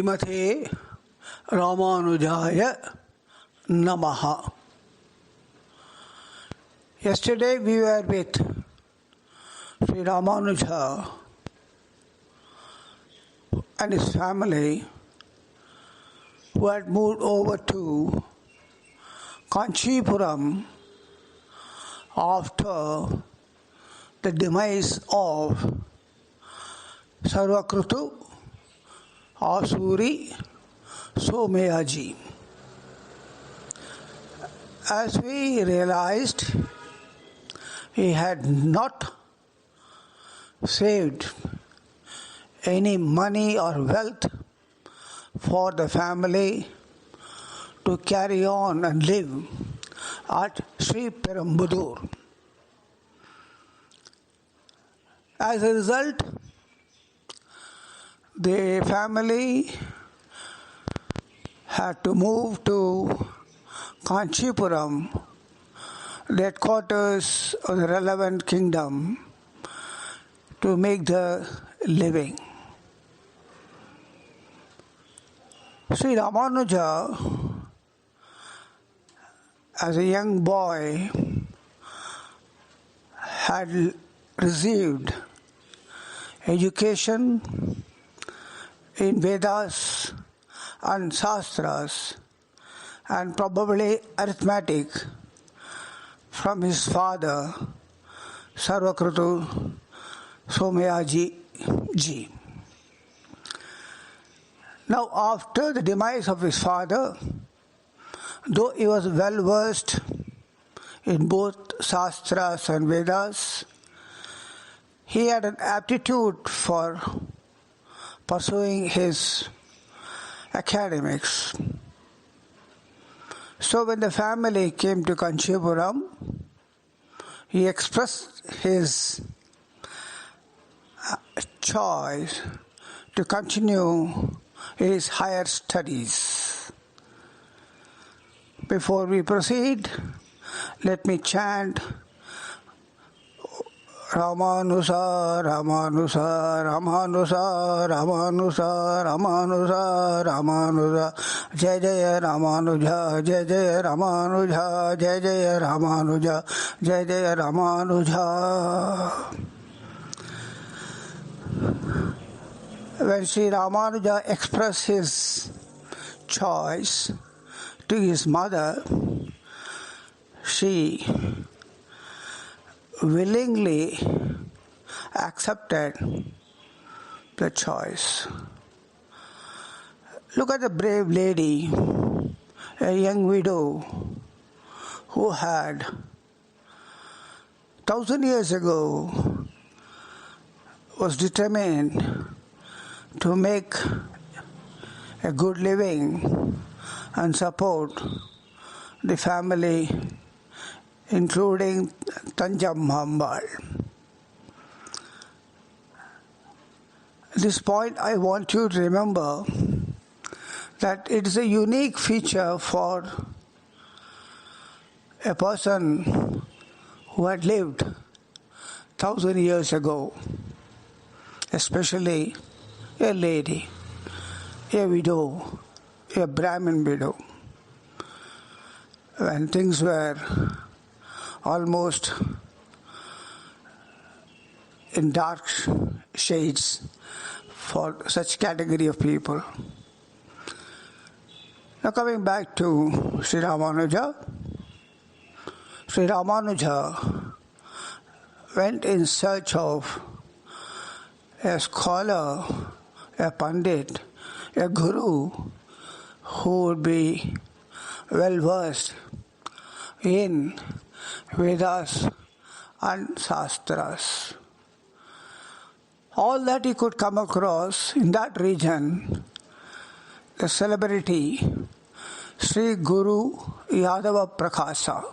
Srimate Ramanujaya Namaha. Yesterday we were with Sri Ramanuja and his family who had moved over to Kanchipuram after the demise of Sarvakrutu or Sri Somayaji. As we realized, he had not saved any money or wealth for the family to carry on and live at Sri Perambudur. As a result, the family had to move to Kanchipuram, the headquarters of the relevant kingdom, to make the living. Sri Ramanuja, as a young boy, had received education in Vedas and Sastras and probably arithmetic from his father, Sarvakrutu Somayaji ji. Now, after the demise of his father, though he was well versed in both Sastras and Vedas, he had an aptitude for pursuing his academics. So when the family came to Kanchipuram, he expressed his choice to continue his higher studies. Before we proceed, let me chant Ramanuja, Ramanuja, Ramanuja, Ramanuja, Ramanuja, Ramanuja, Jai Jai Ramanuja, Jai Jai Ramanuja, Jai Jai Ramanuja, Jai Jai Ramanuja. When Sri Ramanuja expressed his choice to his mother, she willingly accepted the choice. Look at the brave lady, a young widow who had 1,000 years ago was determined to make a good living and support the family, including Tanjamambal. At this point, I want you to remember that it is a unique feature for a person who had lived 1,000 years ago, especially a lady, a widow, a Brahmin widow, when things were almost in dark shades for such category of people. Now coming back to Sri Ramanuja, Sri Ramanuja went in search of a scholar, a pandit, a guru who would be well versed in Vedas and Sastras. All that he could come across in that region, the celebrity Sri Guru Yadava Prakasa,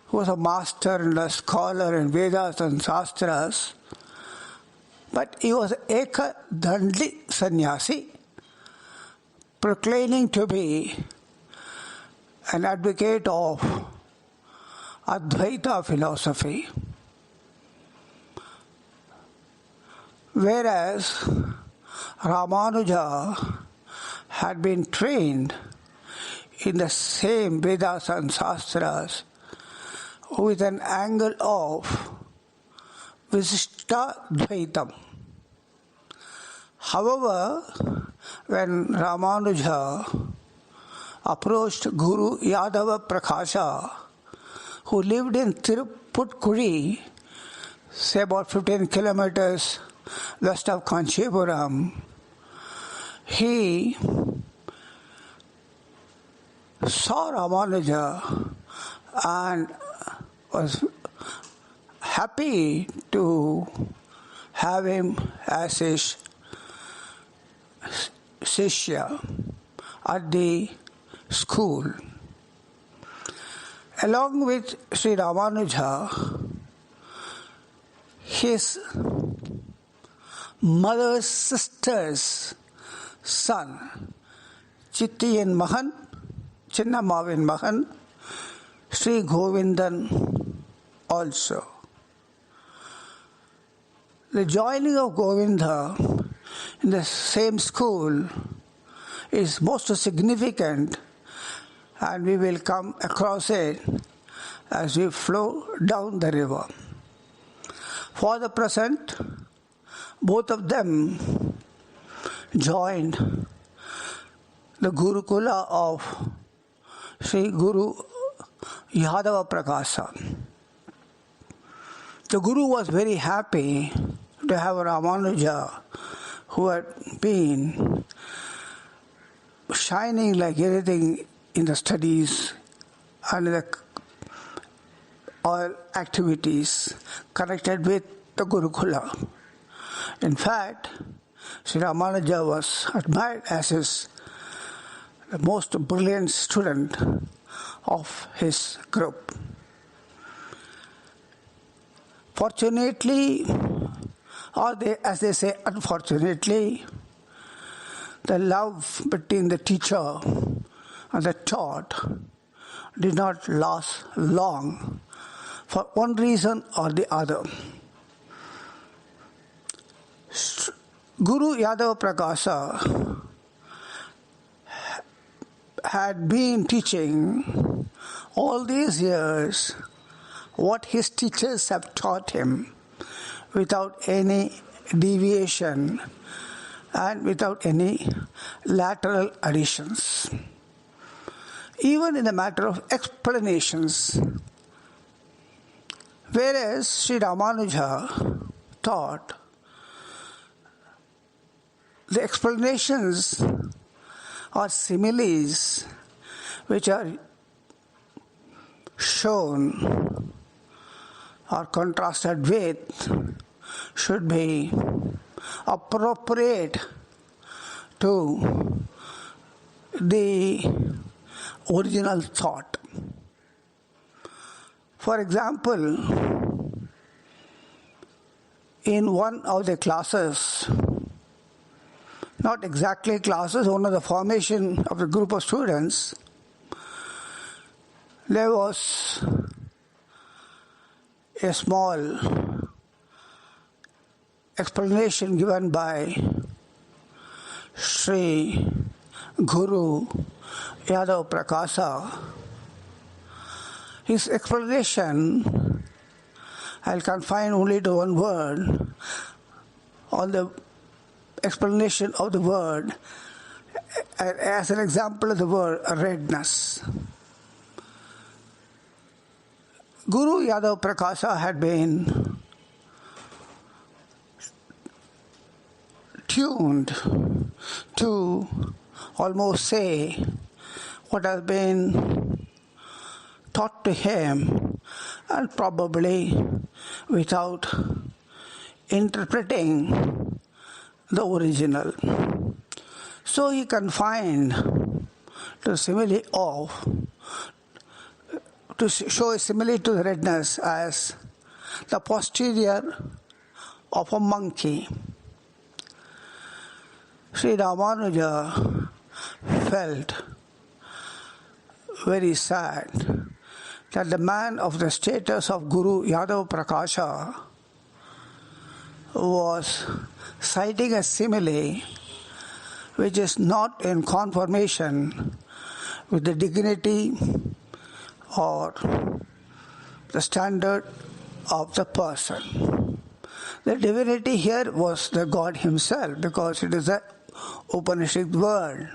who was a master and a scholar in Vedas and Sastras, but he was Eka Dandli Sannyasi, proclaiming to be an advocate of Advaita philosophy. Whereas Ramanuja had been trained in the same Vedas and Sastras with an angle of Visishta Dvaitam. However, when Ramanuja approached Guru Yadava Prakasha, who lived in Tiruputkuri, say about 15 kilometers west of Kanchipuram, he saw Ramanuja and was happy to have him as his Shishya at the school. Along with Sri Ramanuja, his mother's sister's son, Chittiyan Mahan, Chinnamavin Mahan, Sri Govindan also. The joining of Govinda in the same school is most significant, and we will come across it as we flow down the river. For the present, both of them joined the Gurukula of Sri Guru Yadava Prakasa. The Guru was very happy to have Ramanuja, who had been shining like anything in the studies and in the all activities connected with the Gurukula. In fact, Sri Ramanuja was admired as the most brilliant student of his group. Fortunately, or as they say, unfortunately, the love between the teacher and the taught did not last long for one reason or the other. Guru Yadava Prakasa had been teaching all these years what his teachers have taught him without any deviation and without any lateral additions. Even in the matter of explanations, whereas Sri Ramanuja taught the explanations or similes which are shown or contrasted with should be appropriate to the original thought. For example, in one of the classes, not exactly classes, one of the formation of a group of students, there was a small explanation given by Sri Guru Yadav Prakasa. His explanation, I'll confine only to one word, on the explanation of the word as an example of the word redness. Guru Yadav Prakasa had been tuned to almost say what has been taught to him, and probably without interpreting the original. So he confined to simile of, to show a simile to the redness as the posterior of a monkey. Sri Ramanuja felt very sad that the man of the status of Guru Yadav Prakasha was citing a simile which is not in conformation with the dignity or the standard of the person. The divinity here was the God himself, because it is an Upanishad word.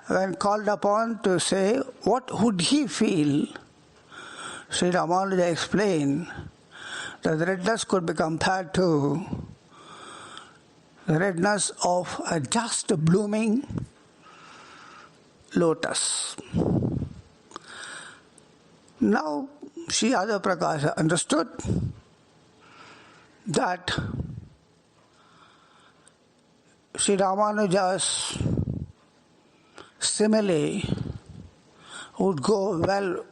When called upon to say what would he feel, Sri Ramanuja explained that the redness could be compared to the redness of a just blooming lotus. Now, Sri Yadava Prakasha understood that Sri Ramanuja's simile would go well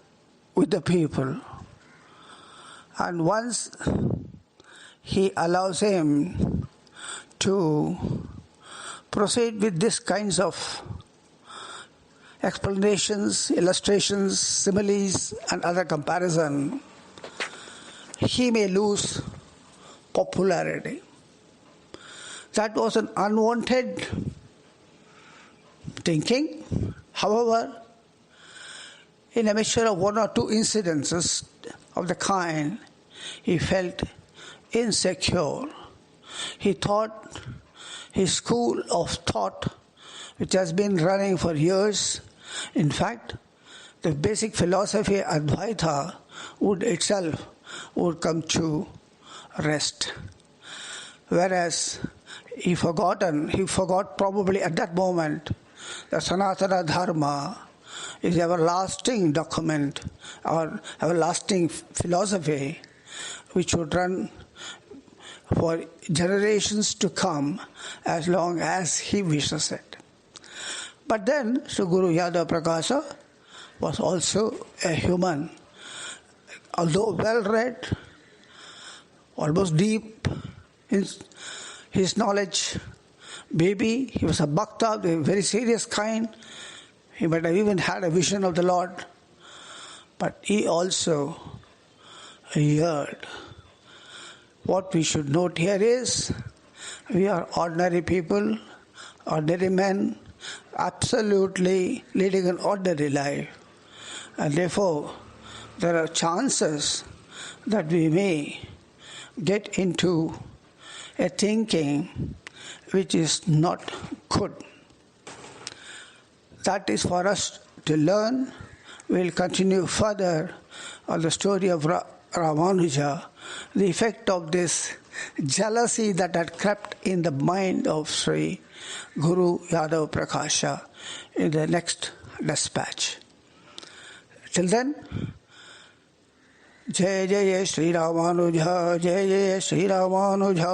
with the people, and once he allows him to proceed with these kinds of explanations, illustrations, similes and other comparison, he may lose popularity. That was an unwanted thinking. However, in a mixture of one or two incidences of the kind, he felt insecure. He thought his school of thought, which has been running for years, in fact, the basic philosophy Advaita would come to rest. Whereas he forgot probably at that moment the Sanatana Dharma is everlasting document or everlasting philosophy which would run for generations to come as long as he wishes it. But then Sri Guru Yadava Prakasha was also a human. Although well-read, almost deep in his knowledge, maybe he was a bhakta, a very serious kind. He might have even had a vision of the Lord. But he also heard. What we should note here is, we are ordinary people, ordinary men, absolutely leading an ordinary life. And therefore, there are chances that we may get into a thinking which is not good. That is for us to learn. We will continue further on the story of Ramanuja, the effect of this jealousy that had crept in the mind of Sri Guru Yadava Prakasha in the next dispatch. Till then, Jai Jai Sri Ramanuja, Jai Jai Sri Ramanuja.